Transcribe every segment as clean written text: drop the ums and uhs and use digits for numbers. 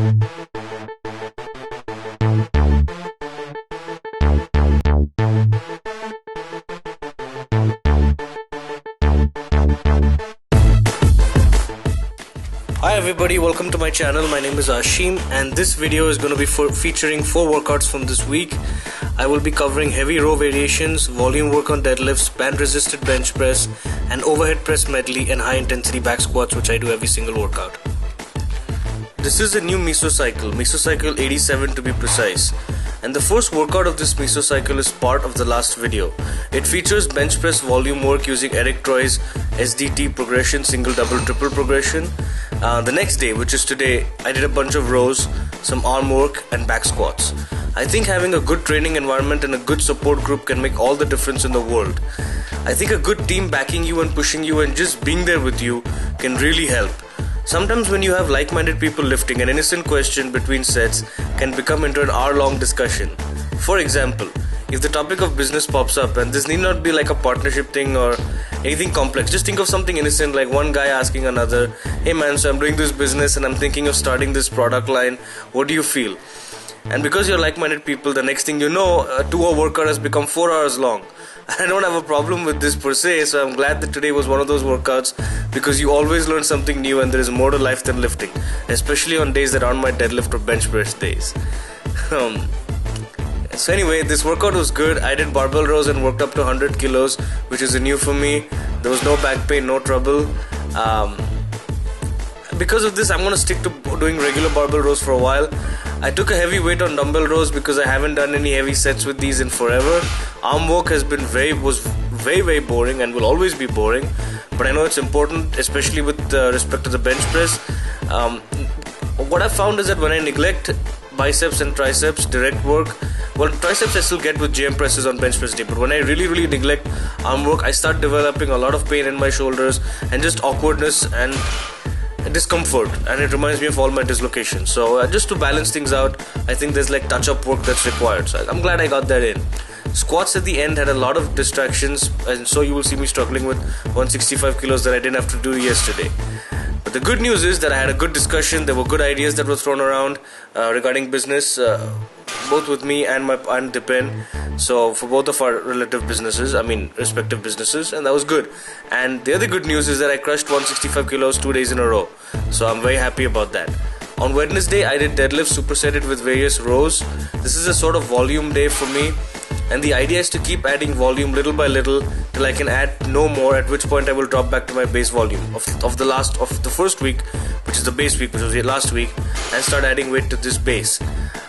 Hi everybody, welcome to my channel. My name is Ashim and this video is going to be featuring 4 workouts from this week. I will be covering heavy row variations, volume work on deadlifts, band resisted bench press, and overhead press medley and high intensity back squats, which I do every single workout. This is a new mesocycle 87 to be precise. And the first workout of this mesocycle is part of the last video. It features bench press volume work using Eric Troy's SDT progression, single, double, triple progression. The next day, which is today, I did a bunch of rows, some arm work and back squats. I think having a good training environment and a good support group can make all the difference in the world. I think a good team backing you and pushing you and just being there with you can really help. Sometimes when you have like-minded people lifting, an innocent question between sets can become into an hour-long discussion. For example, if the topic of business pops up, and this need not be like a partnership thing or anything complex, just think of something innocent like one guy asking another, hey man, so I'm doing this business and I'm thinking of starting this product line, what do you feel? And because you're like-minded people, the next thing you know, a 2-hour workout has become 4 hours long. I don't have a problem with this per se, so I'm glad that today was one of those workouts because you always learn something new and there is more to life than lifting, especially on days that aren't my deadlift or bench press days. So anyway, this workout was good. I did barbell rows and worked up to 100 kilos, which is new for me. There was no back pain, no trouble. Because of this, I'm going to stick to doing regular barbell rows for a while. I took a heavy weight on dumbbell rows because I haven't done any heavy sets with these in forever. Arm work was very boring and will always be boring, but I know it's important, especially with respect to the bench press. What I found is that when I neglect biceps and triceps direct work, well, triceps I still get with JM presses on bench press day, but when I really neglect arm work, I start developing a lot of pain in my shoulders and just awkwardness and discomfort, and it reminds me of all my dislocations. So just to balance things out, I think there's like touch-up work that's required, so I'm glad I got that in. Squats at the end had a lot of distractions, and so you will see me struggling with 165 kilos that I didn't have to do yesterday. But the good news is that I had a good discussion. There were good ideas that were thrown around regarding business, both with me and Dipen. So for both of our respective businesses, and that was good. And the other good news is that I crushed 165 kilos 2 days in a row. So I'm very happy about that. On Wednesday, I did deadlifts supersetted with various rows. This is a sort of volume day for me. And the idea is to keep adding volume little by little till I can add no more, at which point I will drop back to my base volume of the first week, which is the base week, which was the last week, and start adding weight to this base.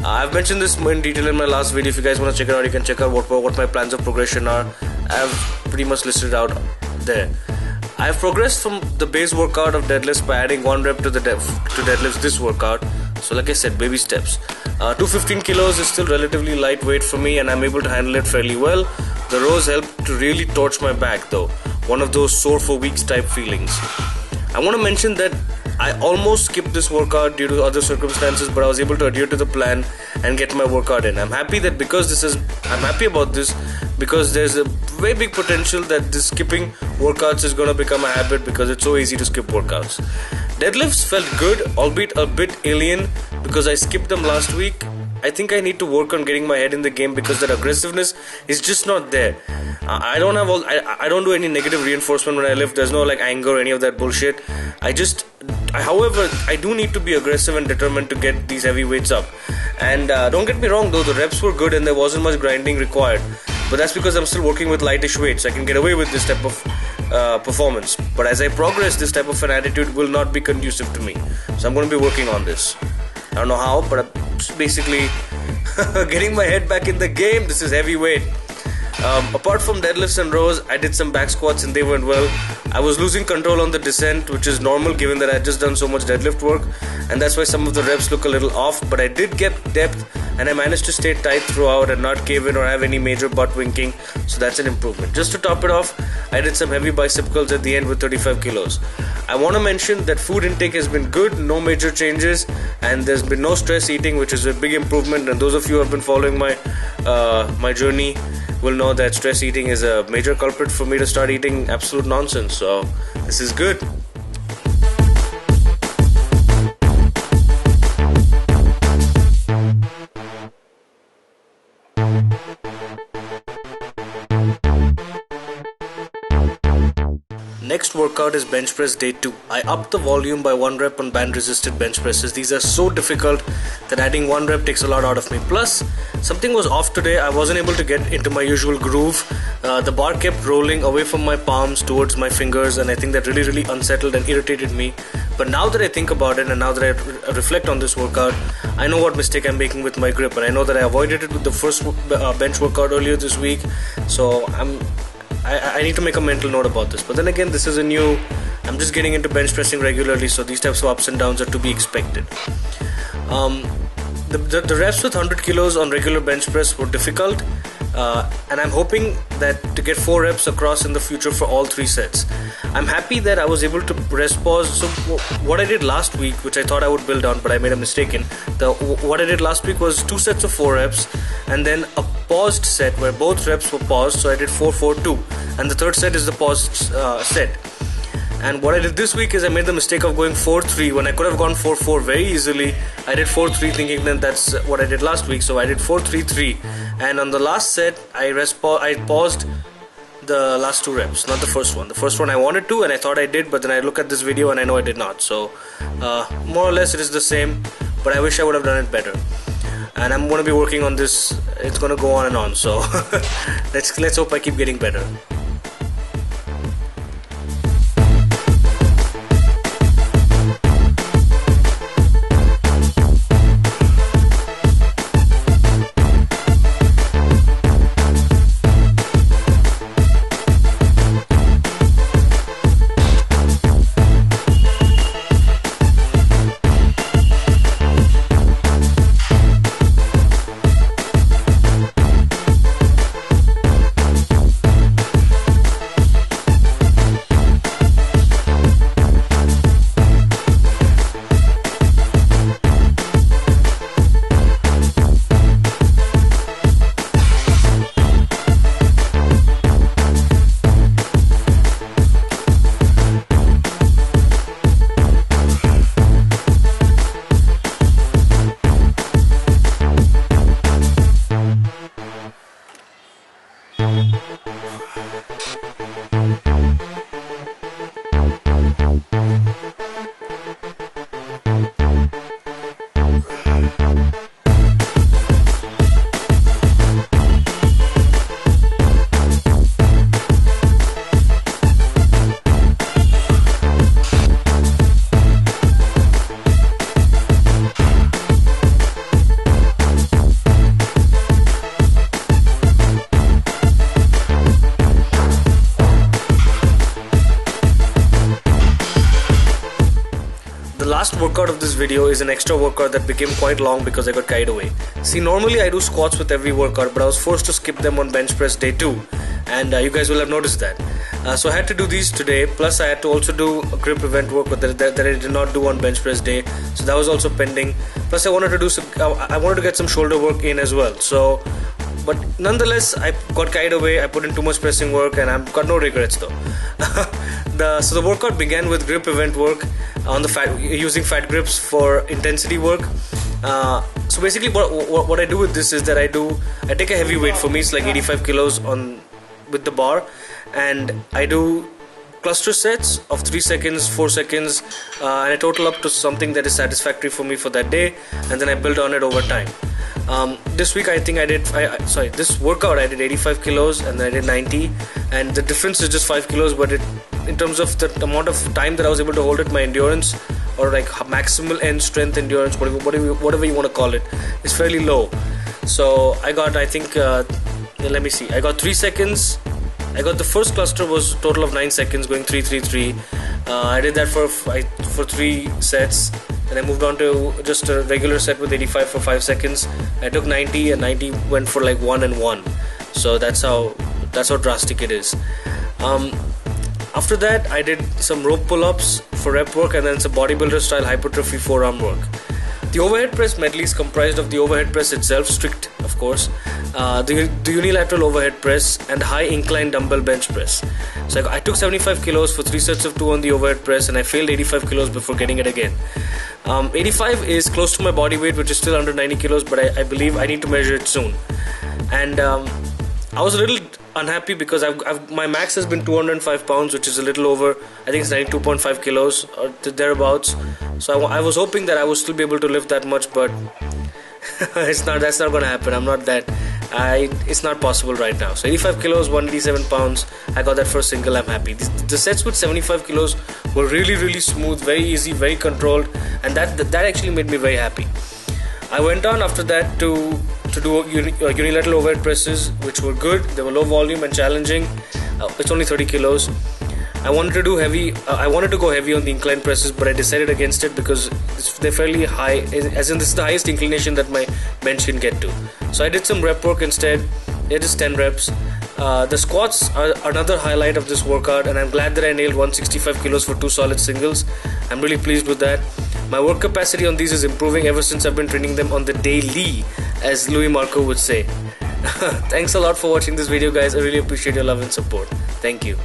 I've mentioned this more in detail in my last video. If you guys want to check it out, you can check out what my plans of progression are. I've pretty much listed it out there. I've progressed from the base workout of deadlifts by adding 1 rep to deadlifts this workout. So like I said, baby steps. 215 kilos is still relatively lightweight for me and I'm able to handle it fairly well. The rows help to really torch my back though. One of those sore for weeks type feelings. I want to mention that I almost skipped this workout due to other circumstances, but I was able to adhere to the plan and get my workout in. I'm happy about this because there's a very big potential that this skipping workouts is going to become a habit because it's so easy to skip workouts. Deadlifts felt good, albeit a bit alien because I skipped them last week. I think I need to work on getting my head in the game because that aggressiveness is just not there. I don't do any negative reinforcement when I lift. There's no like anger or any of that bullshit. However, I do need to be aggressive and determined to get these heavy weights up. And don't get me wrong though, the reps were good and there wasn't much grinding required. But that's because I'm still working with lightish weights. I can get away with this type of performance. But as I progress, this type of an attitude will not be conducive to me. So I'm going to be working on this. I don't know how, but I'm just basically getting my head back in the game. This is heavyweight. Apart from deadlifts and rows, I did some back squats and they went well. I was losing control on the descent, which is normal given that I had just done so much deadlift work, and that's why some of the reps look a little off, but I did get depth and I managed to stay tight throughout and not cave in or have any major butt winking, so that's an improvement. Just to top it off, I did some heavy bicep curls at the end with 35 kilos. I want to mention that food intake has been good, no major changes, and there's been no stress eating, which is a big improvement. And those of you who have been following my journey will know that stress eating is a major culprit for me to start eating absolute nonsense. So this is good. workout is bench press day 2. I upped the volume by 1 rep on band resisted bench presses. These are so difficult that adding 1 rep takes a lot out of me. Plus, something was off today. I wasn't able to get into my usual groove. The bar kept rolling away from my palms towards my fingers, and I think that really unsettled and irritated me. But now that I think about it and now that I reflect on this workout, I know what mistake I'm making with my grip, and I know that I avoided it with the first bench workout earlier this week. So I need to make a mental note about this. But then again, this is I'm just getting into bench pressing regularly, so these types of ups and downs are to be expected. The reps with 100 kilos on regular bench press were difficult, and I'm hoping that to get 4 reps across in the future for all 3 sets. I'm happy that I was able to rest pause. So what I did last week, which I thought I would build on, but I made a mistake in. What I did last week was 2 sets of 4 reps and then a paused set where both reps were paused. So I did 4-4-2, and the third set is the paused set. And what I did this week is I made the mistake of going 4-3 when I could have gone 4-4 very easily. I did 4-3 thinking that that's what I did last week, so I did 4-3-3. And on the last set, I paused the last 2 reps, not the first one. The first one I wanted to, and I thought I did, but then I look at this video and I know I did not. So more or less it is the same, but I wish I would have done it better. And I'm going to be working on this. It's going to go on and on. So let's hope I keep getting better. Last workout of this video is an extra workout that became quite long because I got carried away. See, normally I do squats with every workout, but I was forced to skip them on bench press day 2, and you guys will have noticed that. So I had to do these today, plus I had to also do a grip event workout that I did not do on bench press day, so that was also pending. Plus I wanted to get some shoulder work in as well. So, but nonetheless, I got carried away. I put in too much pressing work, and I've got no regrets though. So the workout began with grip event work on using fat grips for intensity work. So basically, what I do with this is that I take a heavy weight. For me, it's like 85 kilos with the bar, and I do cluster sets of 3 seconds, 4 seconds, and I total up to something that is satisfactory for me for that day, and then I build on it over time. This week I think this workout I did 85 kilos and then I did 90, and the difference is just 5 kilos, but in terms of the amount of time that I was able to hold it, my endurance, or like maximal end strength endurance, whatever you want to call it, is fairly low. So I got, I think, let me see, I got 3 seconds. I got the first cluster was a total of 9 seconds, going 3-3-3. I did that for 3 sets. Then I moved on to just a regular set with 85 for 5 seconds. I took 90, and 90 went for like 1 and 1. So that's how drastic it is. After that, I did some rope pull-ups for rep work, and then some bodybuilder style hypertrophy forearm work. The overhead press medley is comprised of the overhead press itself, strict of course, the unilateral overhead press, and high incline dumbbell bench press. So I took 75 kilos for 3 sets of 2 on the overhead press, and I failed 85 kilos before getting it again. 85 is close to my body weight, which is still under 90 kilos, but I believe I need to measure it soon. And I was a little unhappy because my max has been 205 pounds, which is a little over, I think it's 92.5 kilos or thereabouts. So I was hoping that I would still be able to lift that much, but that's not gonna happen. I'm not that. It's not possible right now. So 85 kilos, 187 pounds. I got that first single. I'm happy. The sets with 75 kilos were really smooth, very easy, very controlled, and that actually made me very happy. I went on after that to do unilateral overhead presses, which were good. They were low volume and challenging. It's only 30 kilos. I wanted to do heavy. I wanted to go heavy on the incline presses, but I decided against it because they're fairly high. As in, this is the highest inclination that my bench can get to. So I did some rep work instead. It is 10 reps. The squats are another highlight of this workout, and I'm glad that I nailed 165 kilos for 2 solid singles. I'm really pleased with that. My work capacity on these is improving ever since I've been training them on the daily, as Louis Marco would say. Thanks a lot for watching this video, guys. I really appreciate your love and support. Thank you.